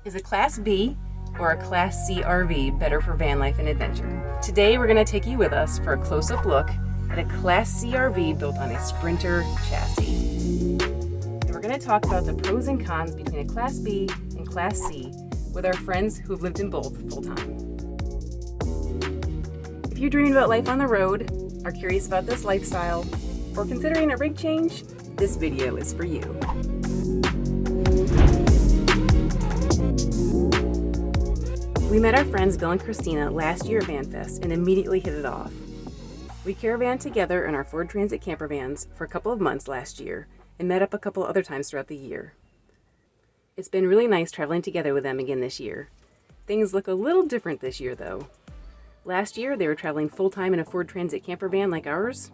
Is a Class B or a Class C RV better for van life and adventure? Today we're going to take you with us for a close-up look at a Class C RV built on a Sprinter chassis. And we're going to talk about the pros and cons between a Class B and Class C with our friends who've lived in both full-time. If you're dreaming about life on the road, are curious about this lifestyle, or considering a rig change, this video is for you. We met our friends Bill and Christina last year at VanFest and immediately hit it off. We caravaned together in our Ford Transit camper vans for a couple of months last year and met up a couple other times throughout the year. It's been really nice traveling together with them again this year. Things look a little different this year though. Last year they were traveling full-time in a Ford Transit camper van like ours.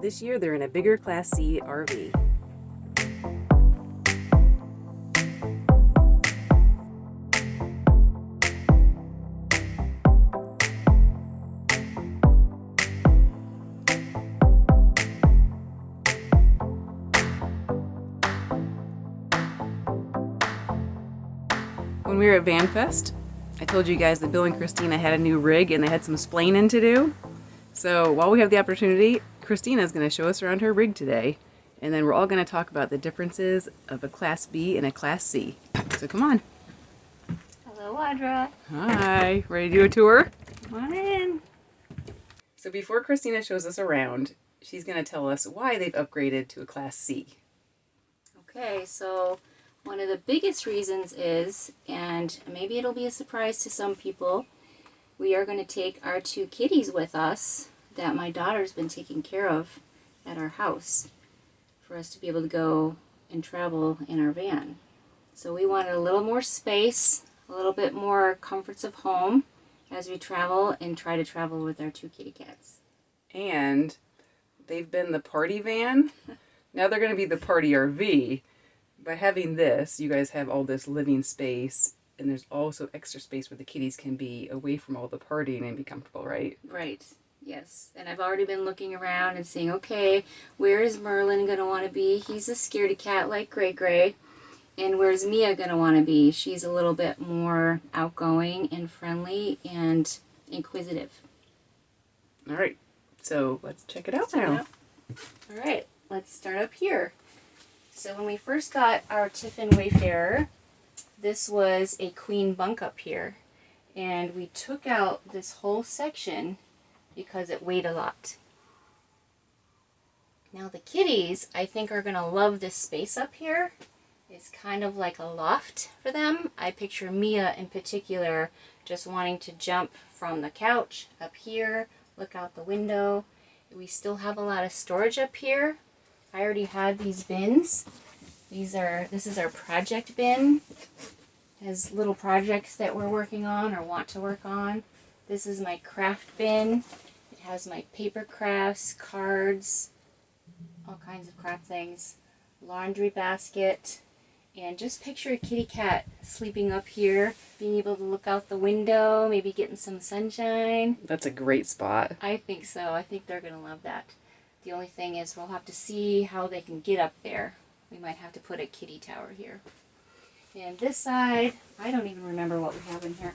This year they're in a bigger Class C RV. When we were at VanFest, I told you guys that Bill and Christina had a new rig and they had some splaining to do. So while we have the opportunity, Christina's going to show us around her rig today, and then we're all going to talk about the differences of a Class B and a Class C. So come on. Hello, Audra. Hi. Ready to do a tour? Come on in. So before Christina shows us around, she's going to tell us why they've upgraded to a Class C. Okay, so one of the biggest reasons is, and maybe it'll be a surprise to some people, we are going to take our two kitties with us that my daughter's been taking care of at our house for us to be able to go and travel in our van. So we wanted a little more space, a little bit more comforts of home as we travel and try to travel with our two kitty cats. And they've been the party van. Now they're going to be the party RV. By having this, you guys have all this living space, and there's also extra space where the kitties can be away from all the partying and be comfortable, right? Right, yes. And I've already been looking around and saying, okay, where is Merlin going to want to be? He's a scaredy cat like Gray Gray. And where's Mia going to want to be? She's a little bit more outgoing and friendly and inquisitive. All right, so let's check it out now. All right, let's start up here. So when we first got our Tiffin Wayfarer, this was a queen bunk up here. And we took out this whole section because it weighed a lot. Now the kitties, I think, are going to love this space up here. It's kind of like a loft for them. I picture Mia in particular just wanting to jump from the couch up here, look out the window. We still have a lot of storage up here. I already had these bins. This is our project bin. It has little projects that we're working on or want to work on. This is my craft bin. It has my paper crafts, cards, all kinds of craft things. Laundry basket. And just picture a kitty cat sleeping up here, being able to look out the window, maybe getting some sunshine. That's a great spot. I think so. I think they're going to love that. The only thing is we'll have to see how they can get up there. We might have to put a kitty tower here. And this side, I don't even remember what we have in here.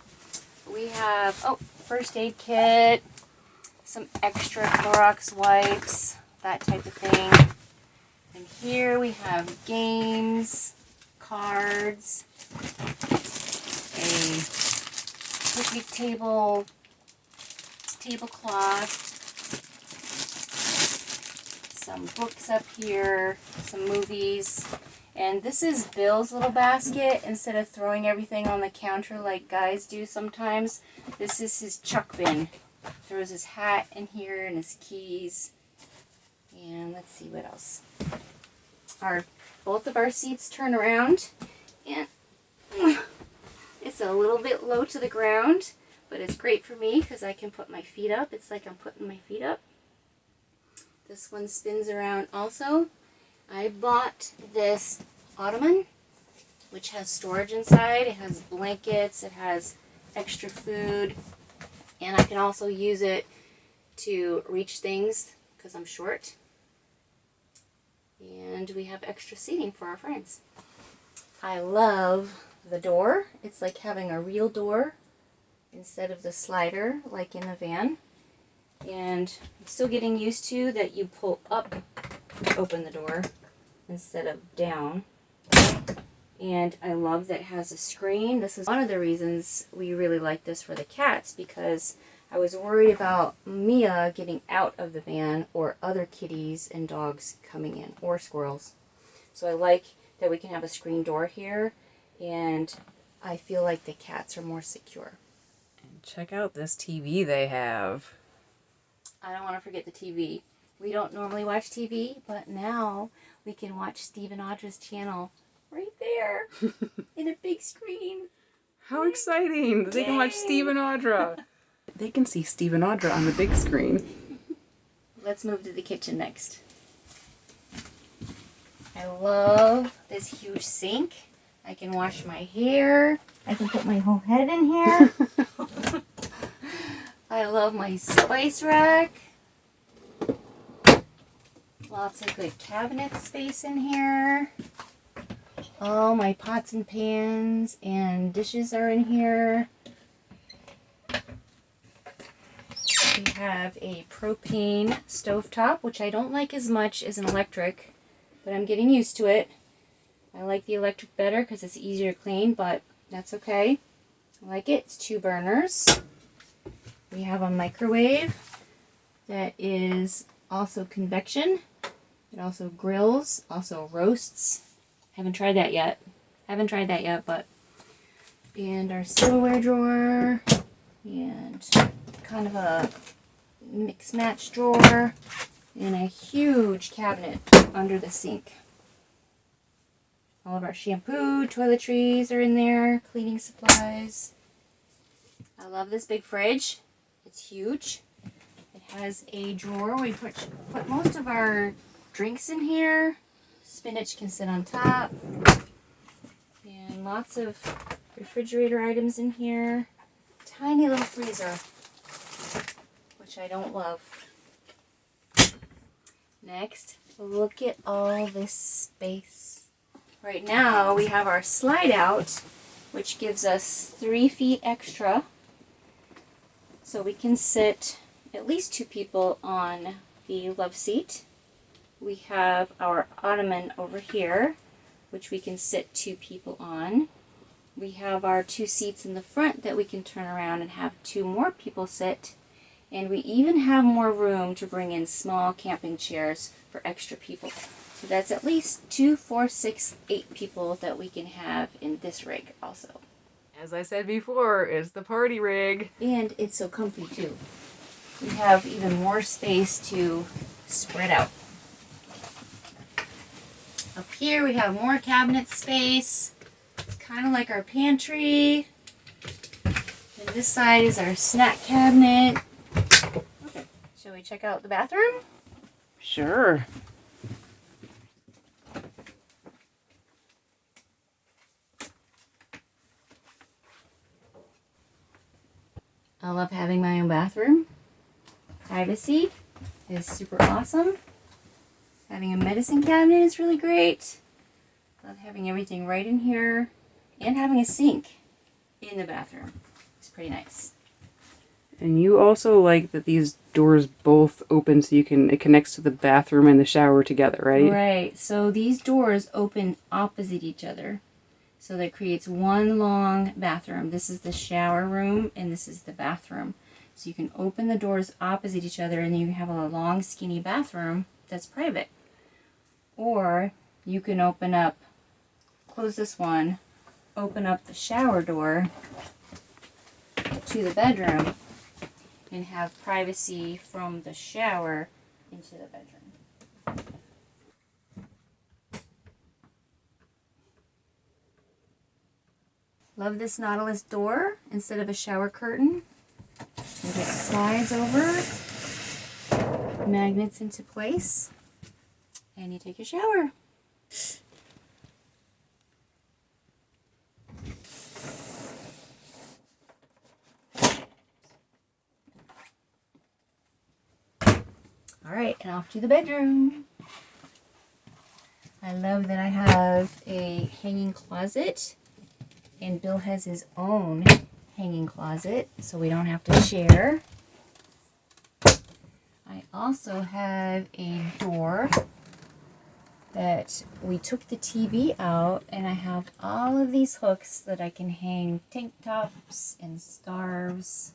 We have, first aid kit, some extra Clorox wipes, that type of thing. And here we have games, cards, a picnic table, tablecloth, some books up here, some movies, and this is Bill's little basket. Instead of throwing everything on the counter like guys do sometimes, this is his chuck bin. Throws his hat in here and his keys. And let's see what else. Both of our seats turn around, and it's a little bit low to the ground, but it's great for me because I can put my feet up. It's like I'm putting my feet up. This one spins around also. I bought this ottoman, which has storage inside. It has blankets, it has extra food, and I can also use it to reach things because I'm short. And we have extra seating for our friends. I love the door. It's like having a real door instead of the slider like in the van. And I'm still getting used to that you pull up to open the door instead of down. And I love that it has a screen. This is one of the reasons we really like this for the cats, because I was worried about Mia getting out of the van or other kitties and dogs coming in, or squirrels. So I like that we can have a screen door here, and I feel like the cats are more secure. And check out this TV they have. I don't want to forget the TV. We don't normally watch TV, but now we can watch Steve and Audra's channel right there in a big screen. How exciting! They can watch Steve and Audra. They can see Steve and Audra on the big screen. Let's move to the kitchen next. I love this huge sink. I can wash my hair. I can put my whole head in here. I love my spice rack. Lots of good cabinet space in here. All my pots and pans and dishes are in here. We have a propane stovetop, which I don't like as much as an electric, but I'm getting used to it. I like the electric better because it's easier to clean, but that's okay. I like it. It's 2 burners. We have a microwave that is also convection. It also grills, also roasts. Haven't tried that yet. But. And our silverware drawer. And kind of a mix match drawer. And a huge cabinet under the sink. All of our shampoo, toiletries are in there. Cleaning supplies. I love this big fridge. It's huge. It has a drawer. We put most of our drinks in here. Spinach can sit on top. And lots of refrigerator items in here. Tiny little freezer, which I don't love. Next, look at all this space. Right now we have our slide out, which gives us 3 feet extra. So we can sit at least 2 people on the love seat. We have our ottoman over here, which we can sit 2 people on. We have our 2 seats in the front that we can turn around and have 2 more people sit. And we even have more room to bring in small camping chairs for extra people. So that's at least 2, 4, 6, 8 people that we can have in this rig also. As I said before, it's the party rig. And it's so comfy too. We have even more space to spread out. Up here we have more cabinet space. It's kind of like our pantry. And this side is our snack cabinet. Okay, shall we check out the bathroom? Sure. I love having my own bathroom. Privacy is super awesome. Having a medicine cabinet is really great. Love having everything right in here. And having a sink in the bathroom. It's pretty nice. And you also like that these doors both open so it connects to the bathroom and the shower together, right? Right. So these doors open opposite each other. So that creates one long bathroom. This is the shower room and this is the bathroom. So you can open the doors opposite each other and you have a long skinny bathroom that's private. Or you can close this one, open up the shower door to the bedroom and have privacy from the shower into the bedroom. Love this Nautilus door instead of a shower curtain. It just slides over, magnets into place, and you take your shower. All right, and off to the bedroom. I love that I have a hanging closet And Bill has his own hanging closet, so we don't have to share. I also have a door that we took the TV out, and I have all of these hooks that I can hang tank tops and scarves.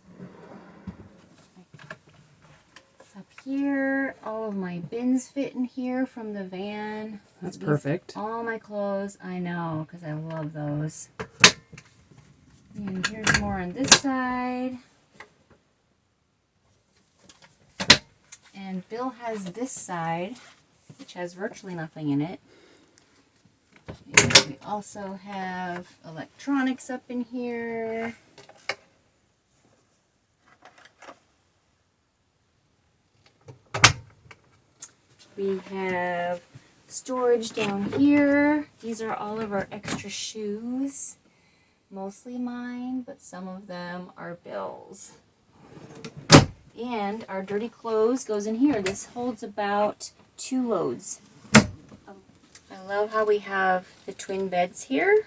Up here, all of my bins fit in here from the van. That's perfect. All my clothes, I know, because I love those. And here's more on this side. And Bill has this side, which has virtually nothing in it. And we also have electronics up in here. We have storage down here. These are all of our extra shoes. Mostly mine, but some of them are Bill's. And our dirty clothes goes in here. This holds about 2 loads. I love how we have the twin beds here.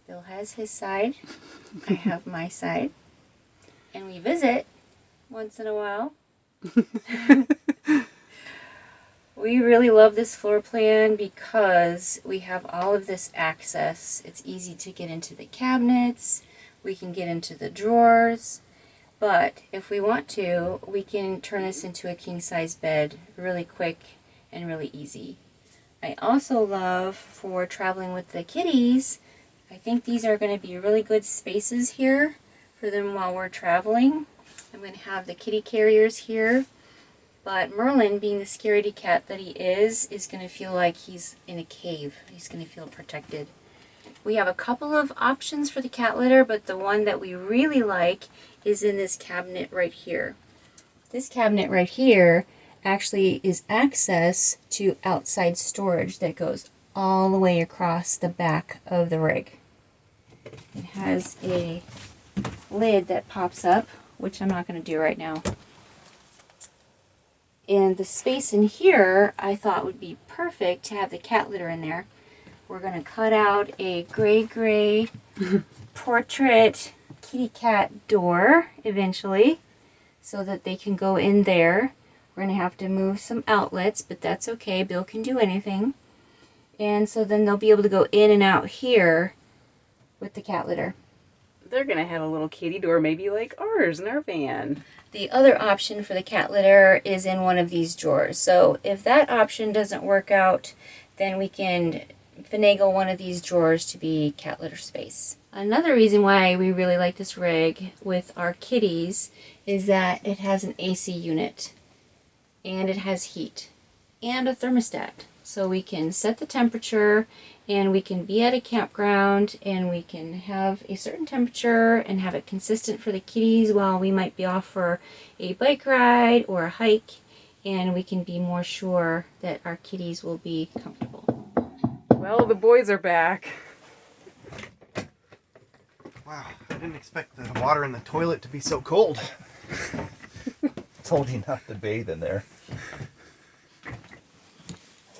Bill has his side. I have my side. And we visit once in a while. We really love this floor plan because we have all of this access. It's easy to get into the cabinets. We can get into the drawers. But if we want to, we can turn this into a king-size bed really quick and really easy. I also love for traveling with the kitties. I think these are going to be really good spaces here for them while we're traveling. I'm going to have the kitty carriers here. But Merlin, being the scaredy cat that he is going to feel like he's in a cave. He's going to feel protected. We have a couple of options for the cat litter, but the one that we really like is in this cabinet right here. This cabinet right here actually is access to outside storage that goes all the way across the back of the rig. It has a lid that pops up, which I'm not going to do right now. And the space in here I thought would be perfect to have the cat litter in there. We're going to cut out a gray portrait kitty cat door eventually so that they can go in there. We're going to have to move some outlets, but that's okay. Bill can do anything. And so then they'll be able to go in and out here with the cat litter. They're going to have a little kitty door maybe like ours in our van. The other option for the cat litter is in one of these drawers. So if that option doesn't work out, then we can finagle one of these drawers to be cat litter space. Another reason why we really like this rig with our kitties is that it has an AC unit and it has heat and a thermostat. So we can set the temperature and we can be at a campground and we can have a certain temperature and have it consistent for the kitties while we might be off for a bike ride or a hike, and we can be more sure that our kitties will be comfortable. Well, the boys are back. Wow, I didn't expect the water in the toilet to be so cold. Told you not to bathe in there.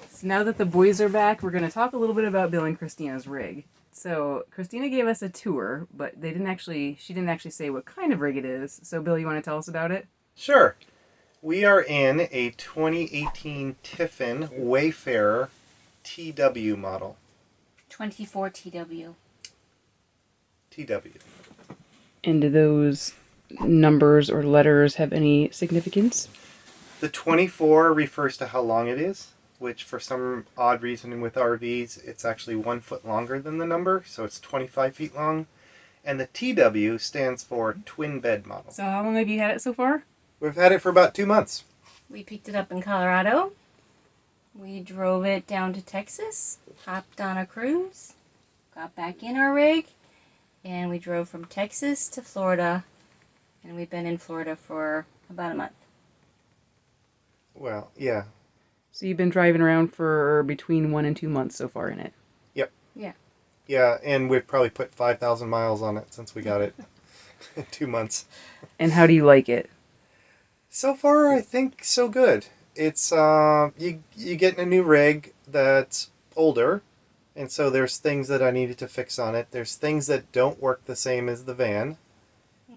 So now that the boys are back, we're going to talk a little bit about Bill and Christina's rig. So Christina gave us a tour, but she didn't actually say what kind of rig it is. So Bill, you want to tell us about it? Sure. We are in a 2018 Tiffin Wayfarer TW model. 24 TW. TW. And do those numbers or letters have any significance? The 24 refers to how long it is, which for some odd reason with RVs, it's actually 1 foot longer than the number, so it's 25 feet long. And the TW stands for twin bed model. So how long have you had it so far? We've had it for about 2 months. We picked it up in Colorado. We drove it down to Texas, hopped on a cruise, got back in our rig, and we drove from Texas to Florida, and we've been in Florida for about a month. Well, yeah. So you've been driving around for between 1 and 2 months so far in it. Yep. Yeah. Yeah, and we've probably put 5,000 miles on it since we got it in 2 months. And how do you like it? So far, I think so good. It's you get a new rig that's older, And so there's things that I needed to fix on it. There's things that don't work the same as the van.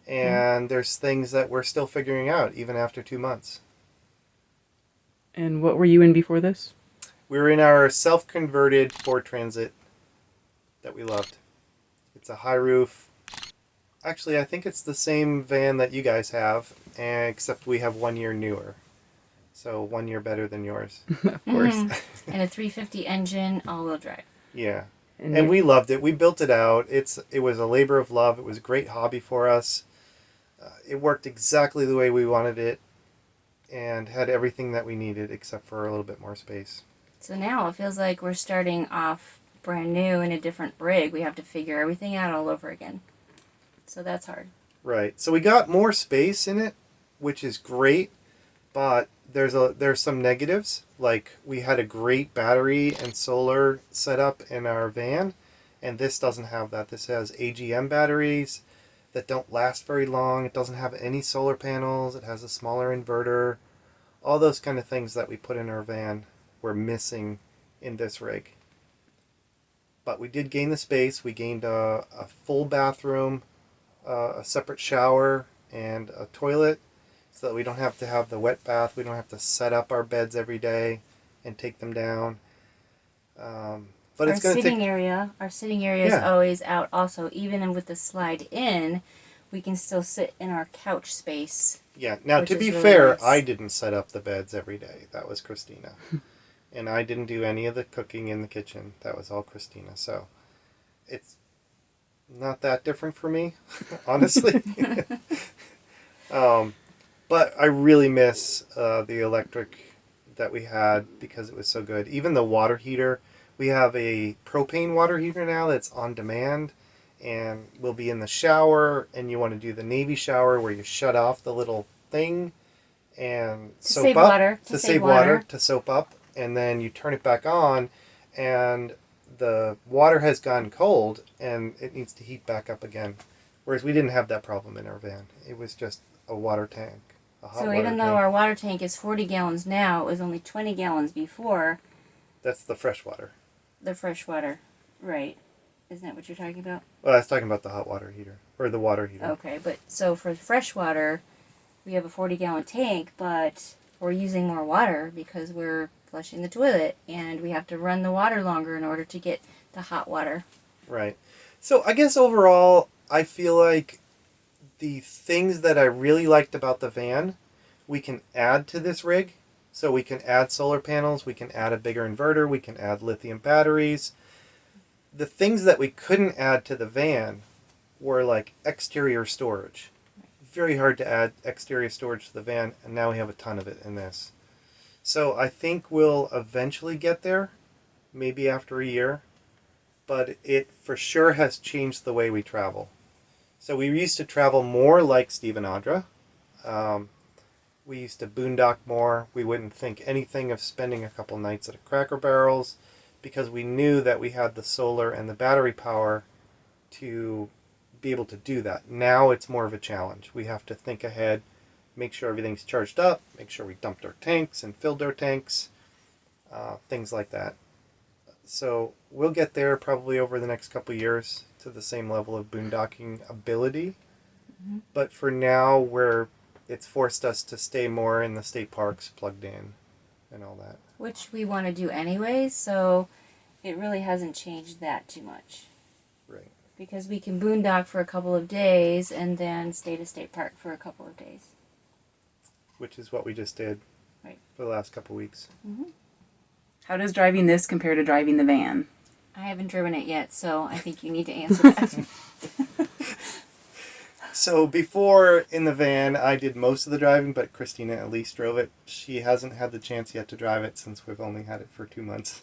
And there's things that we're still figuring out even after 2 months. And what were you in before this? We were in our self-converted Ford Transit that we loved. It's a high roof. Actually, I think it's the same van that you guys have, except we have 1 year newer. So 1 year better than yours. Of course. And a 350 engine, all-wheel drive. Yeah. And we loved it. We built it out. It was a labor of love. It was a great hobby for us. It worked exactly the way we wanted it and had everything that we needed except for a little bit more space. So now it feels like we're starting off brand new in a different rig. We have to figure everything out all over again. So that's hard. Right. So we got more space in it, which is great, but there's some negatives. Like we had a great battery and solar setup in our van, and this doesn't have that. This has AGM batteries that don't last very long. It doesn't have any solar panels. It has a smaller inverter. All those kind of things that we put in our van were missing in this rig. But we did gain the space. We gained a full bathroom, a separate shower, and a toilet so that we don't have to have the wet bath. We don't have to set up our beds every day and take them down. But Our it's going to sitting take... area is Yeah. always out also. Even with the slide in, we can still sit in our couch space. Yeah. Now, Which to is be really fair, nice. I didn't set up the beds every day. That was Christina. And I didn't do any of the cooking in the kitchen. That was all Christina. So it's not that different for me, honestly. But I really miss the electric that we had because it was so good. Even the water heater. We have a propane water heater now that's on demand, and we'll be in the shower, and you want to do the Navy shower where you shut off the little thing and To soap save up. water. To save water, to soap up, and then you turn it back on, and the water has gone cold, and it needs to heat back up again. Whereas we didn't have that problem in our van. It was just a water tank. A hot So water even though tank. our water tank is 40 gallons now, it was only 20 gallons before That's the fresh water. the fresh water. Right. Isn't that what you're talking about? Well, I was talking about the hot water heater. Or the water heater. Okay, but so for fresh water, we have a 40-gallon tank, but we're using more water because we're flushing the toilet, and we have to run the water longer in order to get the hot water. Right. So I guess overall, I feel like the things that I really liked about the van, we can add to this rig. So we can add solar panels, we can add a bigger inverter, we can add lithium batteries. The things that we couldn't add to the van were like exterior storage. Very hard to add exterior storage to the van, and now we have a ton of it in this. So I think we'll eventually get there, maybe after a year, but it for sure has changed the way we travel. So we used to travel more like Steve and Audra. We used to boondock more. We wouldn't think anything of spending a couple nights at a Cracker Barrel's because we knew that we had the solar and the battery power to be able to do that. Now it's more of a challenge. We have to think ahead, make sure everything's charged up, make sure we dumped our tanks and filled our tanks, things like that. So we'll get there probably over the next couple years to the same level of boondocking ability. Mm-hmm. But for now, it's forced us to stay more in the state parks plugged in and all that. Which we want to do anyway, so it really hasn't changed that too much. Right. Because we can boondock for a couple of days and then stay to state park for a couple of days. Which is what we just did for the last couple weeks. Mm-hmm. How does driving this compare to driving the van? I haven't driven it yet, so I think you need to answer that. So before in the van, I did most of the driving, but Christina at least drove it. She hasn't had the chance yet to drive it since we've only had it for 2 months.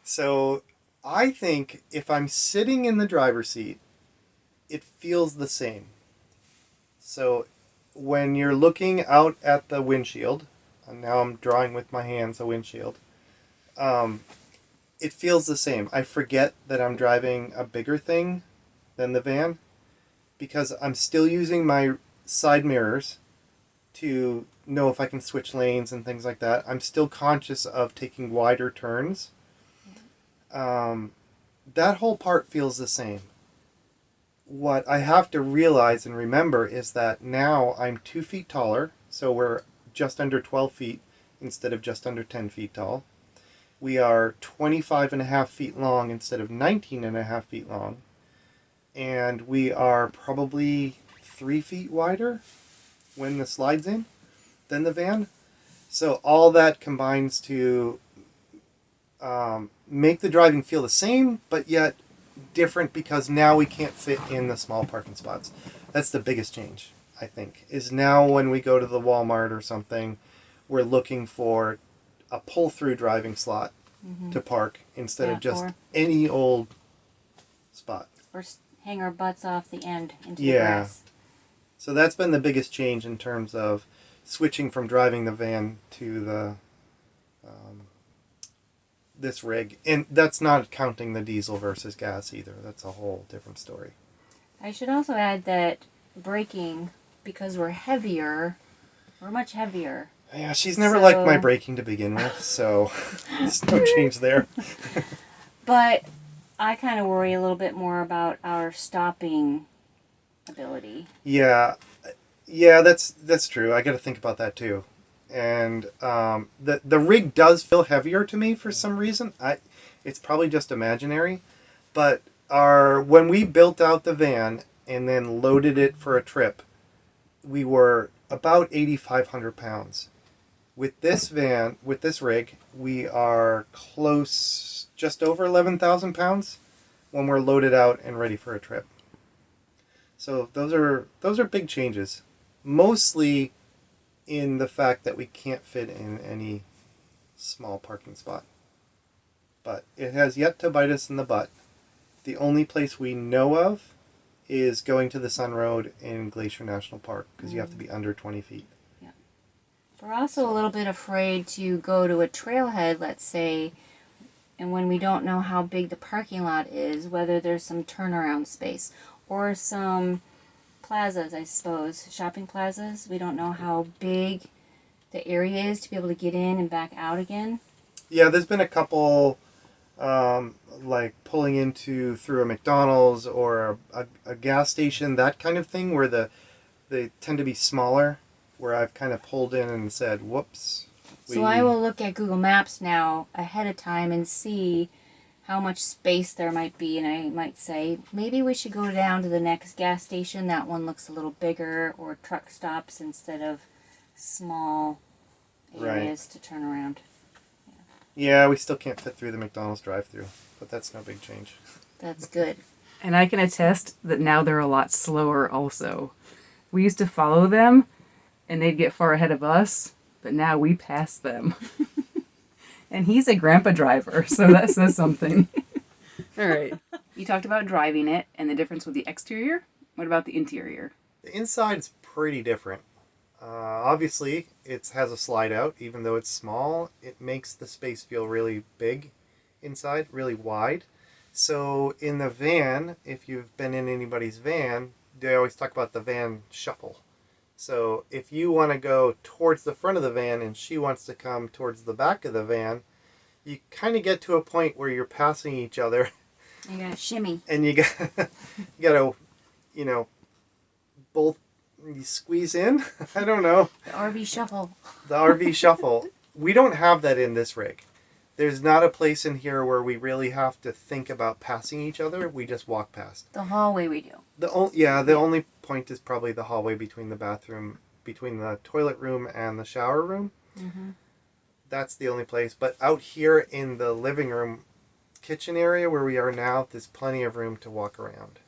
So I think if I'm sitting in the driver's seat, it feels the same. So when you're looking out at the windshield, and now I'm drawing with my hands a windshield, it feels the same. I forget that I'm driving a bigger thing than the van because I'm still using my side mirrors to know if I can switch lanes and things like that. I'm still conscious of taking wider turns. That whole part feels the same. What I have to realize and remember is that now I'm 2 feet taller, so we're just under 12 feet instead of just under 10 feet tall. We are 25 and a half feet long instead of 19 and a half feet long. And we are probably 3 feet wider when the slide's in than the van. So all that combines to make the driving feel the same, but yet different because now we can't fit in the small parking spots. That's the biggest change, I think, is now when we go to the Walmart or something, we're looking for a pull-through driving slot to park instead of just any old spot. Or hang our butts off the end into the grass. So that's been the biggest change in terms of switching from driving the van to the this rig. And that's not counting the diesel versus gas either. That's a whole different story. I should also add that braking, because we're heavier, we're much heavier. Yeah, she's never liked my braking to begin with, so there's no change there. But I kind of worry a little bit more about our stopping ability. Yeah, that's true. I got to think about that too. And the rig does feel heavier to me for some reason. It's probably just imaginary, but when we built out the van and then loaded it for a trip, we were about 8,500 pounds. With this van, with this rig, we are close, just over 11,000 pounds when we're loaded out and ready for a trip. So those are big changes, mostly in the fact that we can't fit in any small parking spot. But it has yet to bite us in the butt. The only place we know of is going to the Sun Road in Glacier National Park, because you have to be under 20 feet. Yeah. We're also a little bit afraid to go to a trailhead, let's say, and when we don't know how big the parking lot is, whether there's some turnaround space or some plazas, I suppose, shopping plazas. We don't know how big the area is to be able to get in and back out again. Yeah, there's been a couple, like pulling into through a McDonald's or a gas station, that kind of thing, where they tend to be smaller, where I've kind of pulled in and said, whoops. So I will look at Google Maps now ahead of time and see how much space there might be, and I might say, maybe we should go down to the next gas station. That one looks a little bigger, or truck stops instead of small areas to turn around. Yeah, we still can't fit through the McDonald's drive-thru, but that's no big change. That's good. And I can attest that now they're a lot slower also. We used to follow them, and they'd get far ahead of us, but now we pass them. And he's a grandpa driver, so that says something. All right. You talked about driving it and the difference with the exterior. What about the interior? The inside's pretty different. Obviously, it has a slide out. Even though it's small, it makes the space feel really big inside, really wide. So in the van, if you've been in anybody's van, they always talk about the van shuffle. So if you want to go towards the front of the van and she wants to come towards the back of the van, you kind of get to a point where you're passing each other. You gotta shimmy. And you gotta, both you squeeze in. I don't know. The RV shuffle. The RV shuffle. We don't have that in this rig. There's not a place in here where we really have to think about passing each other. We just walk past. The hallway we do. The only point is probably the hallway between the toilet room and the shower room. Mm-hmm. That's the only place. But out here in the living room, kitchen area where we are now, there's plenty of room to walk around.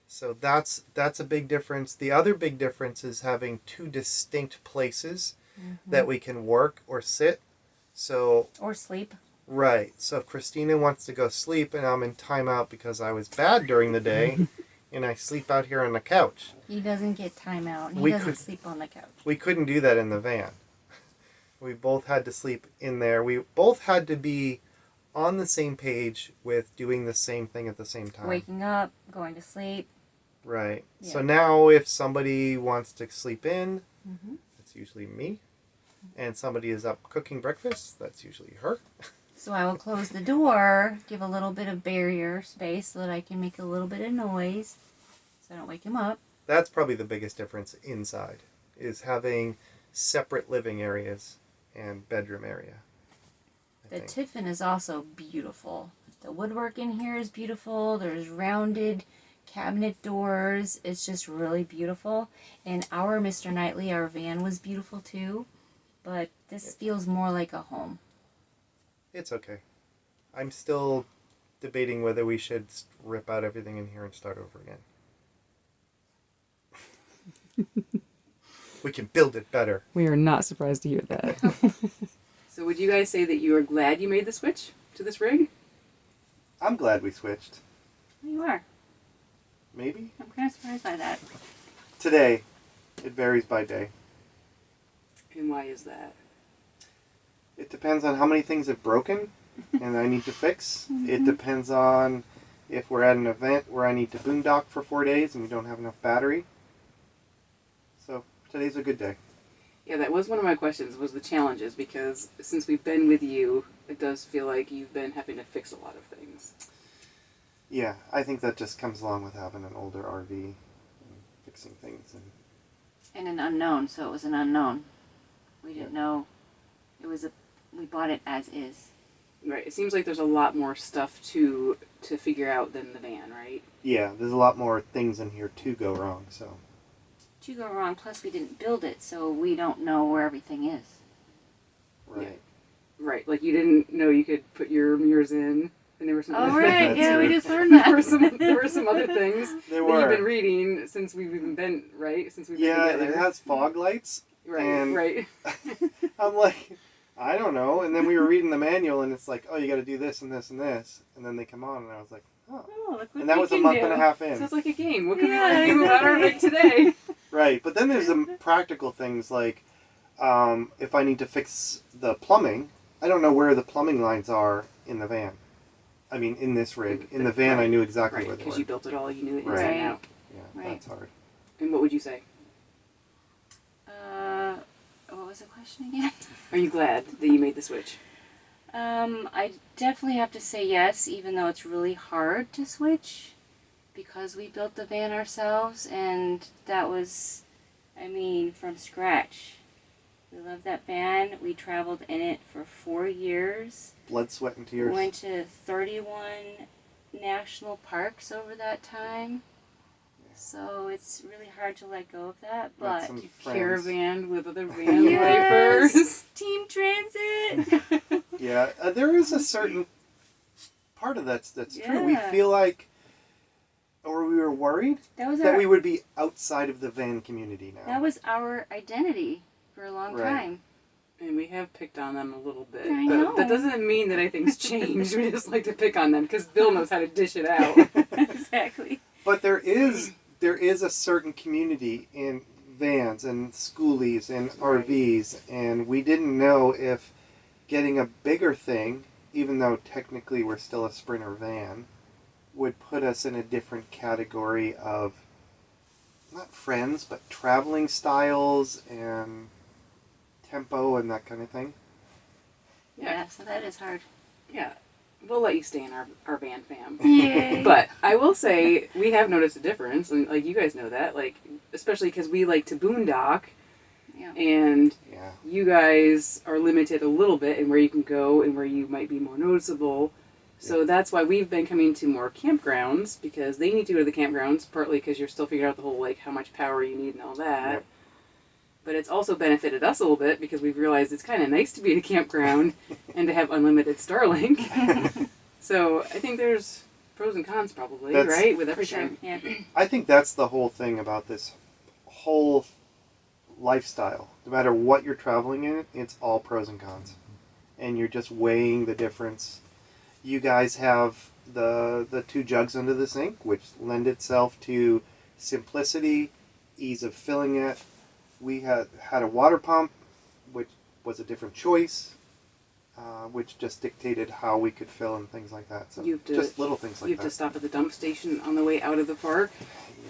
So that's a big difference. The other big difference is having two distinct places that we can work or sit. Or sleep. Right. So if Christina wants to go sleep and I'm in timeout because I was bad during the day and I sleep out here on the couch. He doesn't get timeout. He doesn't sleep on the couch. We couldn't do that in the van. We both had to sleep in there. We both had to be on the same page with doing the same thing at the same time. Waking up, going to sleep. Right. Yeah. So now if somebody wants to sleep in, it's usually me. And somebody is up cooking breakfast, that's usually her. So I will close the door, give a little bit of barrier space so that I can make a little bit of noise so I don't wake him up. That's probably the biggest difference inside, is having separate living areas and bedroom area. The Tiffin is also beautiful. The woodwork in here is beautiful. There's rounded cabinet doors. It's just really beautiful. And our Mr. Knightley, our van, was beautiful too. But this feels more like a home. It's okay. I'm still debating whether we should rip out everything in here and start over again. We can build it better. We are not surprised to hear that. So would you guys say that you are glad you made the switch to this rig? I'm glad we switched. You are. Maybe? I'm kind of surprised by that. Today. It varies by day. And why is that? It depends on how many things have broken and I need to fix. It depends on if we're at an event where I need to boondock for 4 days and we don't have enough battery. So today's a good day. Yeah, that was one of my questions, was the challenges, because since we've been with you, it does feel like you've been having to fix a lot of things. Yeah, I think that just comes along with having an older RV and fixing things. And an unknown, so it was an unknown. We didn't know. We bought it as is. Right, it seems like there's a lot more stuff to figure out than the van, right? Yeah, there's a lot more things in here to go wrong, so. To go wrong, plus we didn't build it, so we don't know where everything is. Right. Right, like you didn't know you could put your mirrors in, and there were some other right, things. yeah, we just learned that. there were some other things There that were. you've been reading since we've even been, right? Since we've been Yeah, together. it has fog lights. Right, and right. I'm like, I don't know. And then we were reading the manual, and it's like, oh, you got to do this and this and this. And then they come on, and I was like, oh. Oh, look what And that we was a can month do. and a half in. Sounds like a game. What can Yeah, we do about our rig today? Right, but then there's some practical things like if I need to fix the plumbing, I don't know where the plumbing lines are in the van. I mean, in this rig. In the van, I knew exactly Right, where they because were. you built it all, you knew it inside Right. and out. Yeah, Right. that's hard. And what would you say? What was the question again? Are you glad that you made the switch? I definitely have to say yes, even though it's really hard to switch, because we built the van ourselves, and that was, from scratch. We love that van. We traveled in it for 4 years. Blood, sweat, and tears. Went to 31 national parks over that time. So it's really hard to let go of that, Met but some friends. Caravan with other van yes, lifers. Team Transit. Yeah, there is a certain part of that's true. We Yeah. feel like, or we were worried That was that our we would be outside of the van community now. that was our identity for a long Right. time. And we have picked on them a little bit. I but know. that doesn't mean that anything's changed. We just like to pick on them because Bill knows how to dish it out. Exactly. But there is a certain community in vans and schoolies and RVs, and we didn't know if getting a bigger thing, even though technically we're still a Sprinter van, would put us in a different category of not friends, but traveling styles and tempo and that kind of thing. Yeah, so that is hard. Yeah. We'll let you stay in our van fam. Yay. But I will say we have noticed a difference, and like you guys know that, like especially because we like to boondock, Yeah. and Yeah. you guys are limited a little bit in where you can go and where you might be more noticeable. So that's why we've been coming to more campgrounds, because they need to go to the campgrounds, partly because you're still figuring out the whole like how much power you need and all that. Yep. But it's also benefited us a little bit because we've realized it's kind of nice to be at a campground and to have unlimited Starlink. So I think there's pros and cons probably, That's- right? With For sure. everything. Yeah. I think that's the whole thing about this whole lifestyle. No matter what you're traveling in, it's all pros and cons. And you're just weighing the difference. You guys have the two jugs under the sink, which lend itself to simplicity, ease of filling it. We had a water pump, which was a different choice, which just dictated how we could fill and things like that. So You have to- just little things like You have that. to stop at the dump station on the way out of the park.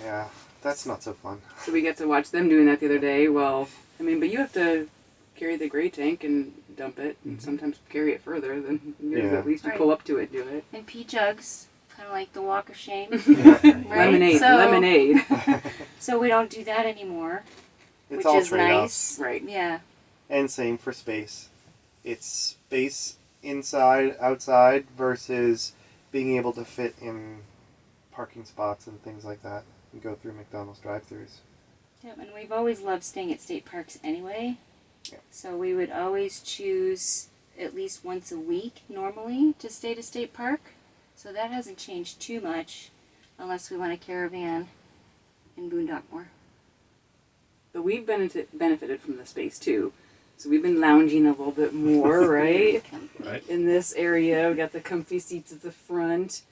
Yeah, that's not so fun. So we got to watch them doing that the other day. Well, but you have to carry the gray tank and dump it, and sometimes carry it further than yours. Yeah. At least you Right. pull up to it and do it. And pea jugs, kind of like the walk of shame. Yeah. Lemonade, So- lemonade. So we don't do that anymore, It's which all is trade-offs. nice. Right. Yeah. And same for space. It's space inside, outside versus being able to fit in parking spots and things like that and go through McDonald's drive-thrus. Yep, and we've always loved staying at state parks anyway. Yeah. So we would always choose at least once a week normally to stay to state park. So that hasn't changed too much unless we want a caravan in Boondock more. But we've benefited from the space too. So we've been lounging a little bit more, right? Right. In this area, we got the comfy seats at the front.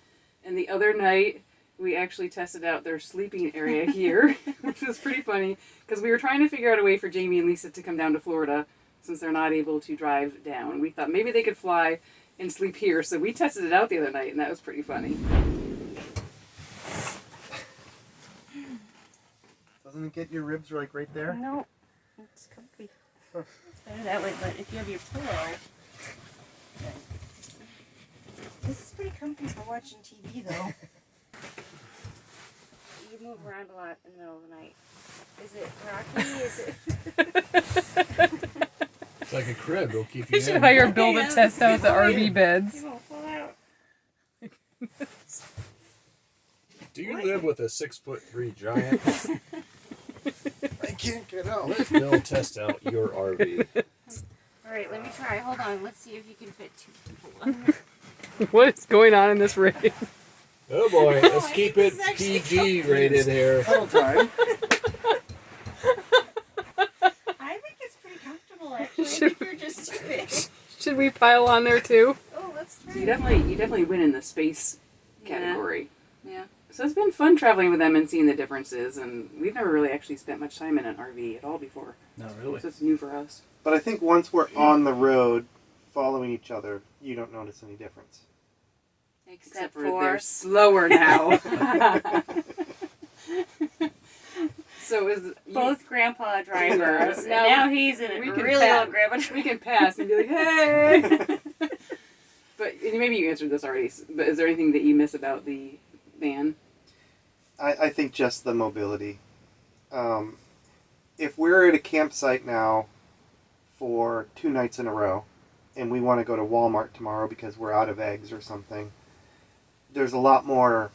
And the other night, we actually tested out their sleeping area here, which was pretty funny because we were trying to figure out a way for Jamie and Lisa to come down to Florida since they're not able to drive down. We thought maybe they could fly and sleep here, so we tested it out the other night, and that was pretty funny. Doesn't it get your ribs like right there? No, it's comfy. It's better that way, but if you have your pillow. This is pretty comfy for watching TV though. You move around a lot in the middle of the night. Is it rocky? Is it? It's like a crib. It'll keep you We should in. hire Bill to test out the RV beds. You won't fall out. Do you live with a 6'3" giant? I can't get out. Let Bill test out your RV. All right, let me try. Hold on. Let's see if you can fit 2 people. What is going on in this rig? Oh boy, let's I keep think it this is actually PG rated here. Whole time. I think it's pretty comfortable actually. I Should- think you're just too big. Should we pile on there too? Oh, let's try. You definitely win in the space category. Yeah. So it's been fun traveling with them and seeing the differences, and we've never really actually spent much time in an RV at all before. Not really. So it's new for us. But I think once we're on the road, following each other, you don't notice any difference. Except they're for slower now. So is both grandpa drivers. And Now now he's in we a can really pat- old grandpa. we can pass and be like, hey. But and maybe you answered this already. But is there anything that you miss about the van? I think just the mobility. If we're at a campsite now for 2 nights in a row, and we want to go to Walmart tomorrow because we're out of eggs or something, there's a lot more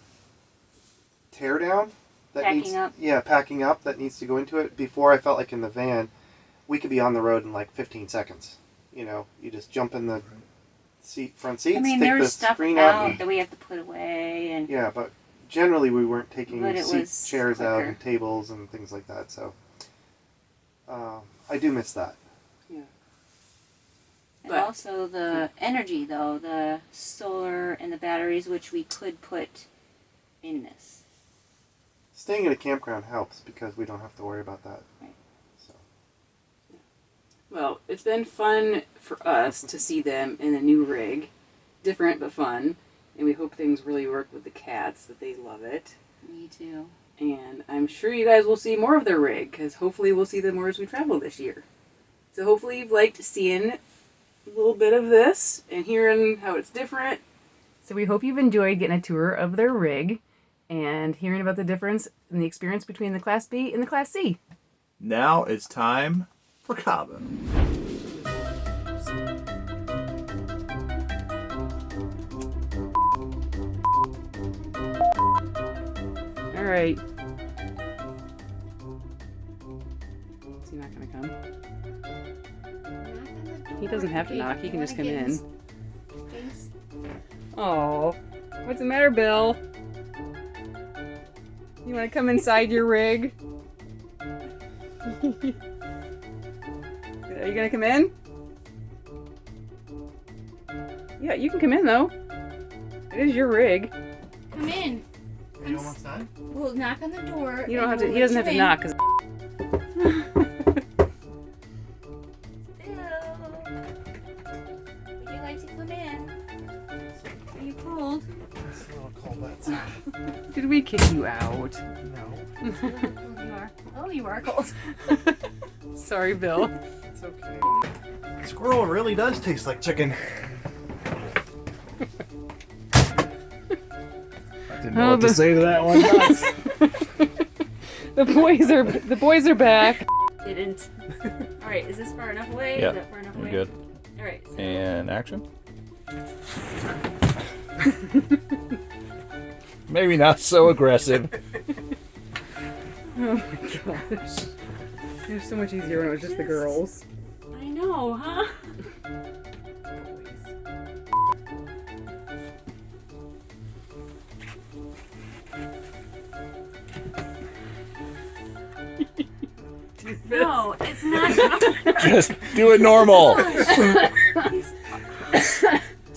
tear down that Packing needs, up. Yeah, packing up that needs to go into it. Before, I felt like in the van, we could be on the road in like 15 seconds. You know, you just jump in the front seats, I mean, take the there's stuff screen out out. that we have to put away, and Yeah, but generally we weren't taking But it was chairs out quicker. and tables and things like that. So I do miss that. and But- also the energy, though the solar and the batteries, which we could put in this. Staying at a campground helps because we don't have to worry about that. Right. So Well, it's been fun for us to see them in a new rig. Different but fun. And we hope things really work with the cats, that they love it. Me too. And I'm sure you guys will see more of their rig, because hopefully we'll see them more as we travel this year. So hopefully you've liked seeing a little bit of this and hearing how it's different. So we hope you've enjoyed getting a tour of their rig and hearing about the difference in the experience between the Class B and the Class C. Now it's time for Cabo. All right. Is he not going to come? He doesn't have to knock. He can just come in. Oh, what's the matter, Bill? You want to come inside your rig? Are you gonna come in? Yeah, you can come in though. It is your rig. Come in. are you almost done? We'll knock on the door. You don't have and to. we'll He doesn't let have to you knock. 'Cause in. Would you like to come in? Are you cold? It's a little cold outside. did we kick you out? No. You are. Oh, you are cold. Sorry, Bill. It's okay. Squirrel really does taste like chicken. I didn't know what to say to that one. The boys are back. Didn't. All right, is this far enough away? Yeah, Is that far enough you're away? good. All right. So And action. Maybe not so aggressive. Oh my gosh. It was so much easier when it was just the girls. I know, huh? No, it's not. Just do it normal. Do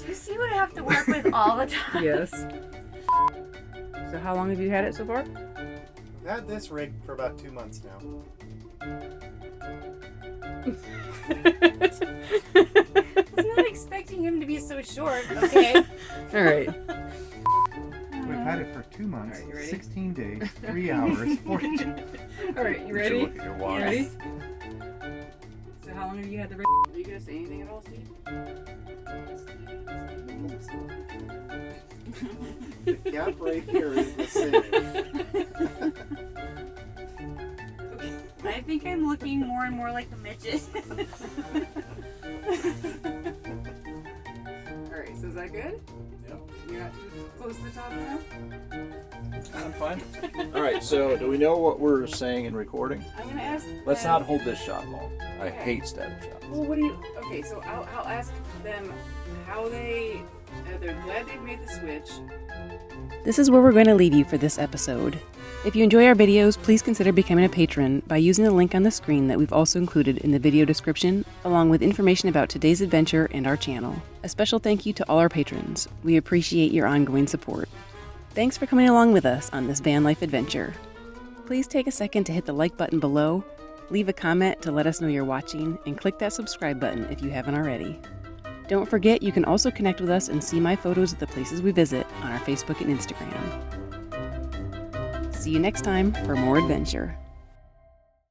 you see what I have to work with all the time? Yes. So how long have you had it so far? I've had this rig for about 2 months now. I was not expecting him to be so short, okay? All right. We've had it for 2 months, Alright, you ready? 16 days, 3 hours, 42. All right, you You should ready? look at your watch. Ready? So how long have you had the rig? Are you gonna say anything at all, Steve? The gap right here is the same. I think I'm looking more and more like a midget. All right, so is that good? Yep. You're not too close to the top now? I'm fine. All right, so do we know what we're saying in recording? I'm gonna ask. Let's them- not hold this shot long. I hate static shots. Well, what do you? Okay, so I'll ask them how they're glad they made the switch. This is where we're going to leave you for this episode. If you enjoy our videos, please consider becoming a patron by using the link on the screen that we've also included in the video description, along with information about today's adventure and our channel. A special thank you to all our patrons. We appreciate your ongoing support. Thanks for coming along with us on this van life adventure. Please take a second to hit the like button below, leave a comment to let us know you're watching, and click that subscribe button if you haven't already. Don't forget you can also connect with us and see my photos of the places we visit on our Facebook and Instagram. See you next time for more adventure.